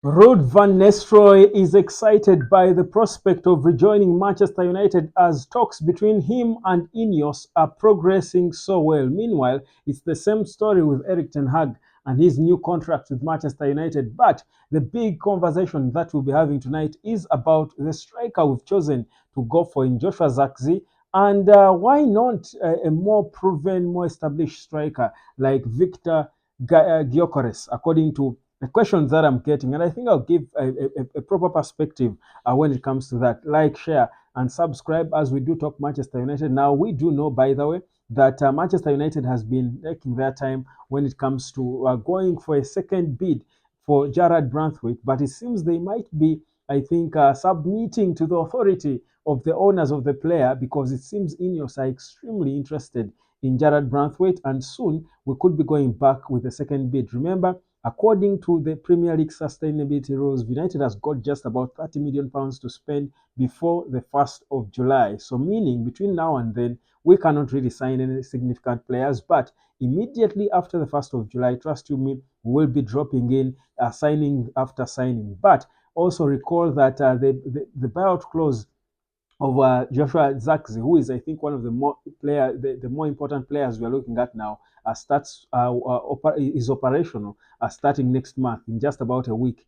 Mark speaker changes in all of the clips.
Speaker 1: Ruud van Nistelrooy is excited by the prospect of rejoining Manchester United as talks between him and Ineos are progressing so well. Meanwhile, it's the same story with Erik ten Hag and his new contract with Manchester United. But the big conversation that we'll be having tonight is about the striker we've chosen to go for in Joshua Zirkzee. And why not a more proven, more established striker like Victor Gyökeres, according to the questions that I'm getting, and I think I'll give a proper perspective when it comes to that. Like, share, and subscribe as we do talk Manchester United. Now, we do know, by the way, that Manchester United has been taking their time when it comes to going for a second bid for Gerard Branthwaite, but it seems they might be, I think, submitting to the authority of the owners of the player because it seems Ineos are extremely interested in Gerard Branthwaite, and soon we could be going back with the second bid. Remember, according to the Premier League sustainability rules, United has got just about £30 million to spend before the 1st of July. So, meaning between now and then, we cannot really sign any significant players. But immediately after the 1st of July, trust you me, we will be dropping in signing after signing. But also recall that the buyout clause of Joshua Zirkzee, who is, I think, one of the more important players we are looking at now, is operational starting next month in just about a week.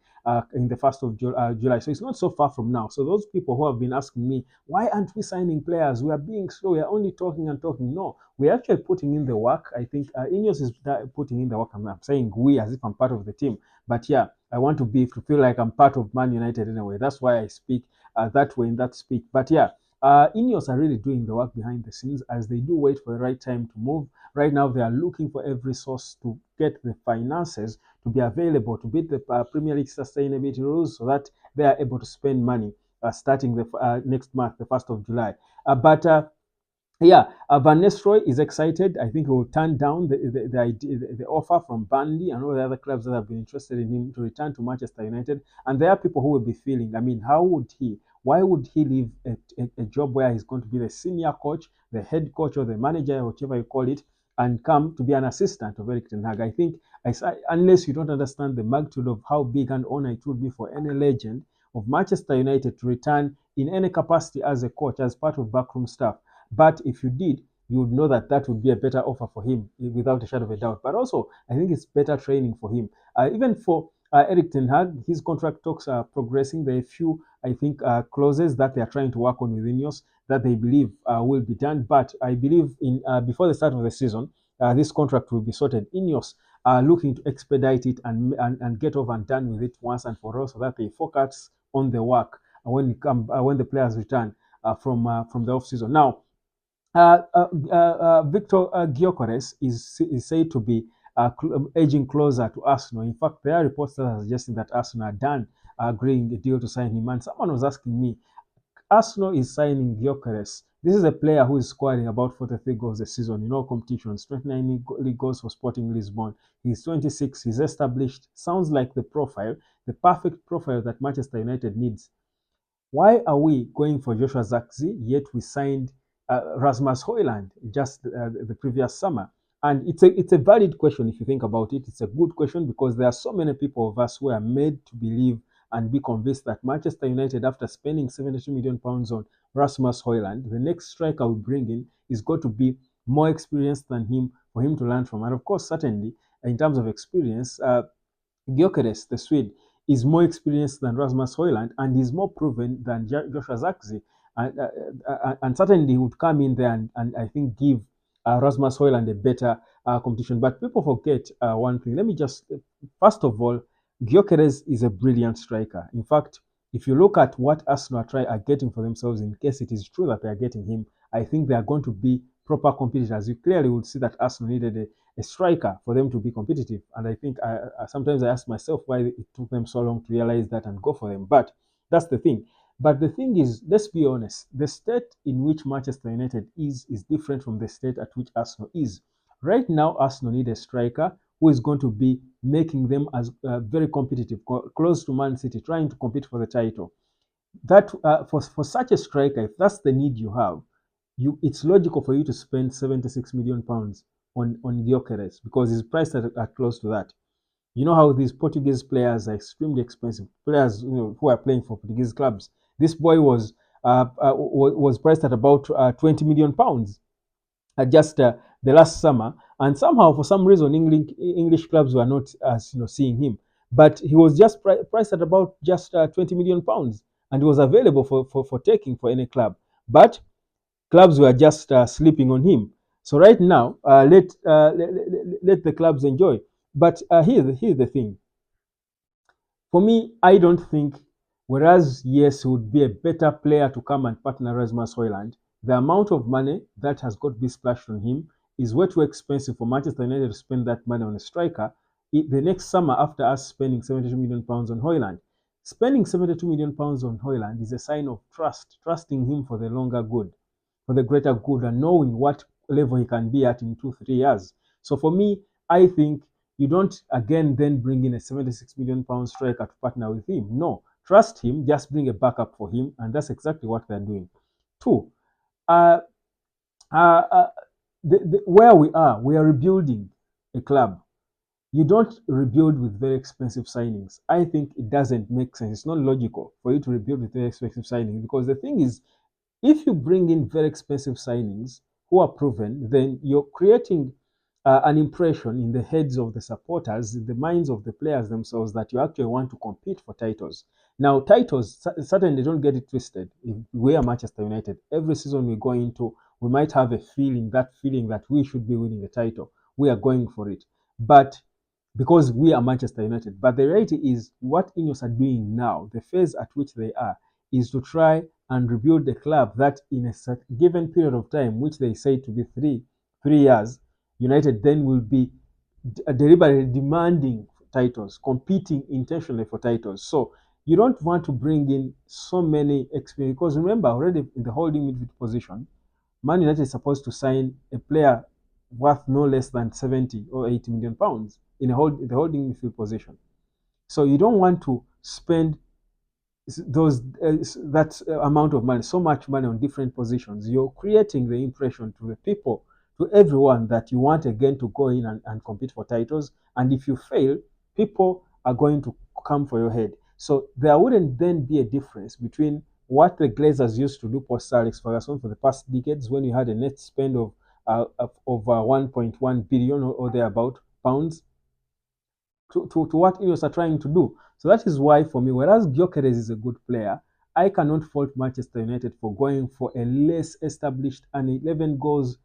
Speaker 1: In the 1st of July. So it's not so far from now. So those people who have been asking me, why aren't we signing players? We are being slow. We are only talking and talking. No, we're actually putting in the work. I think Ineos is putting in the work. I'm saying we as if I'm part of the team. But yeah, I want to feel like I'm part of Man United anyway. That's why I speak that way in that speak. But yeah, Ineos are really doing the work behind the scenes as they do wait for the right time to move. Right now, they are looking for every source to get the finances to be available to beat the Premier League sustainability rules so that they are able to spend money starting the next month, the 1st of July. But yeah, Van Nistelrooy is excited. I think he will turn down the offer from Burnley and all the other clubs that have been interested in him to return to Manchester United. And there are people who will be feeling, I mean, how would he? Why would he leave a job where he's going to be the senior coach, the head coach, or the manager, whichever you call it, and come to be an assistant of Erik ten Hag? I think, unless you don't understand the magnitude of how big an honor it would be for any legend of Manchester United to return in any capacity as a coach, as part of backroom staff. But if you did, you would know that that would be a better offer for him without a shadow of a doubt. But also, I think it's better training for him. Even for Erik ten Hag, his contract talks are progressing. There are a few, I think, clauses that they are trying to work on with Ineos that they believe will be done. But I believe in before the start of the season, this contract will be sorted. Ineos are looking to expedite it and get over and done with it once and for all, so that they focus on the work when the players return from the off season. Now, Victor Gyökeres is said to be edging closer to Arsenal. In fact, there are reports that are suggesting that Arsenal are done agreeing a deal to sign him. And someone was asking me, Arsenal is signing Gyökeres. This is a player who is scoring about 43 goals a season in all competitions, 29 league goals for Sporting Lisbon. He's 26, he's established. Sounds like the perfect profile that Manchester United needs. Why are we going for Joshua Zirkzee, yet we signed Rasmus Højlund just the previous summer? And it's a valid question if you think about it. It's a good question because there are so many people of us who are made to believe and be convinced that Manchester United, after spending £72 million on Rasmus Højlund, the next striker we bring in is going to be more experienced than him for him to learn from. And of course, certainly, in terms of experience, Gyökeres, the Swede, is more experienced than Rasmus Højlund and is more proven than Joshua Zirkzee. And certainly he would come in there and I think give Rasmus Højlund a better competition. But people forget one thing. Let me just, first of all, Gyökeres is a brilliant striker. In fact, if you look at what Arsenal are getting for themselves, in case it is true that they are getting him, I think they are going to be proper competitors. You clearly would see that Arsenal needed a striker for them to be competitive. And I think sometimes I ask myself why it took them so long to realize that and go for them. But that's the thing. But the thing is, let's be honest, the state in which Manchester United is different from the state at which Arsenal is. Right now, Arsenal need a striker who is going to be making them as very competitive, close to Man City, trying to compete for the title. That for such a striker, if that's the need you have, it's logical for you to spend £76 million on Gyökeres because he's priced at close to that. You know how these Portuguese players are extremely expensive. Players, who are playing for Portuguese clubs. This boy was priced at about 20 million pounds just the last summer, and somehow for some reason English clubs were not seeing him. But he was just priced at about just 20 million pounds, and he was available for taking for any club. But clubs were just sleeping on him. So right now, let the clubs enjoy. But here's the thing. For me, I don't think, whereas yes, he would be a better player to come and partner Rasmus Højlund, the amount of money that has got to be splashed on him is way too expensive for Manchester United to spend that money on a striker. The next summer, after us spending 72 million pounds on Højlund, spending 72 million pounds on Højlund is a sign of trusting him for the longer good, for the greater good, and knowing what level he can be at in 2 3 years. So for me, I think you don't again then bring in a 76 million pound striker to partner with him. No, trust him, just bring a backup for him, and that's exactly what they're doing. Two, uh, uh, uh, where we are rebuilding a club. You don't rebuild with very expensive signings. I think it doesn't make sense. It's not logical for you to rebuild with very expensive signings, because the thing is, if you bring in very expensive signings who are proven, then you're creating an impression in the heads of the supporters, in the minds of the players themselves, that you actually want to compete for titles. Now, titles, certainly don't get it twisted. If we are Manchester United, every season we go into, we might have a feeling that we should be winning the title. We are going for it. But because we are Manchester United. But the reality is, what Ineos are doing now, the phase at which they are, is to try and rebuild the club that in a given period of time, which they say to be 3 years, United then will be deliberately demanding titles, competing intentionally for titles. So you don't want to bring in so many experience, because remember, already in the holding midfield position, Man United is supposed to sign a player worth no less than 70 or 80 million pounds in the holding midfield position. So you don't want to spend those that amount of money, so much money on different positions. You're creating the impression to the people, to everyone, that you want again to go in and compete for titles. And if you fail, people are going to come for your head. So there wouldn't then be a difference between what the Glazers used to do post Sir Alex Ferguson for the past decades, when you had a net spend of over 1.1 billion or thereabout pounds, to what Ineos are trying to do. So that is why, for me, whereas Gyökeres is a good player, I cannot fault Manchester United for going for a less established and 11 goals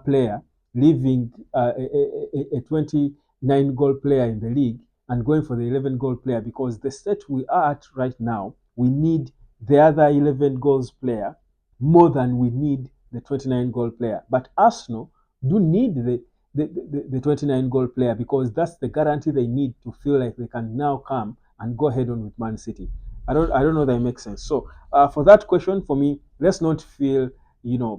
Speaker 1: player, leaving a 29 goal player in the league and going for the 11 goal player, because the state we are at right now, we need the other 11 goals player more than we need the 29 goal player. But Arsenal do need the 29 goal player, because that's the guarantee they need to feel like they can now come and go head on with Man City. I don't know that it makes sense. So for that question, for me, let's not feel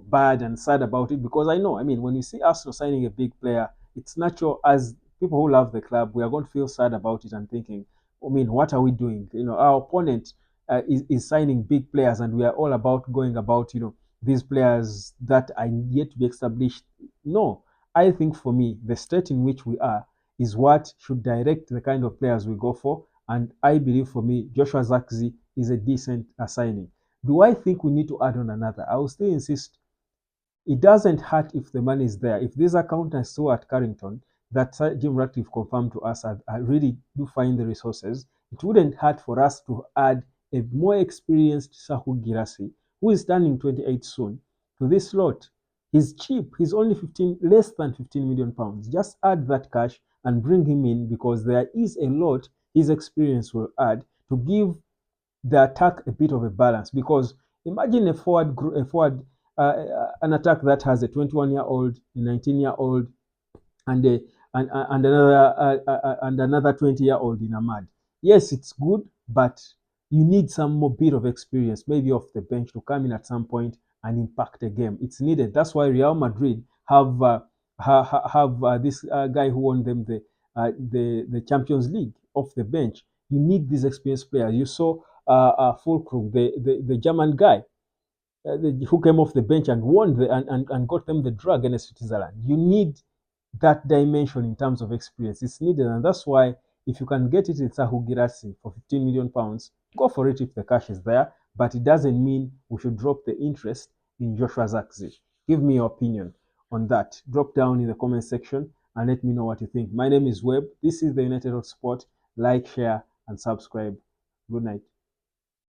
Speaker 1: bad and sad about it, because I know, I mean, when you see Arsenal signing a big player, it's natural, as people who love the club, we are going to feel sad about it and thinking, I mean, what are we doing? Our opponent is signing big players, and we are all about going about these players that are yet to be established. No, I think for me, the state in which we are is what should direct the kind of players we go for. And I believe, for me, Joshua Zirkzee is a decent signing. Do I think we need to add on another? I will still insist, it doesn't hurt if the money is there. If these accountants saw at Carrington that Jim Ratcliffe confirmed to us, I really do find the resources, it wouldn't hurt for us to add a more experienced Sahu Girassi, who is turning 28 soon, to this lot. He's cheap. He's only 15, less than 15 million pounds. Just add that cash and bring him in, because there is a lot his experience will add to give the attack a bit of a balance. Because imagine an attack that has a 21-year-old, a 19-year-old, and another 20-year-old in Ahmad. Yes, it's good, but you need some more bit of experience, maybe off the bench, to come in at some point and impact the game. It's needed. That's why Real Madrid have this guy who won them the Champions League off the bench. You need these experienced players. You saw Fulkrug, the German guy, who came off the bench and won and got them the draw against Switzerland. You need that dimension in terms of experience. It's needed, and that's why If you can get it in Sahu Girassi for £15 million, go for it if the cash is there. But it doesn't mean we should drop the interest in Joshua Zirkzee. Give me your opinion on that. Drop down in the comment section and let me know what you think. My name is Webb. This is the United of Sport. Like, share, and subscribe. Good night.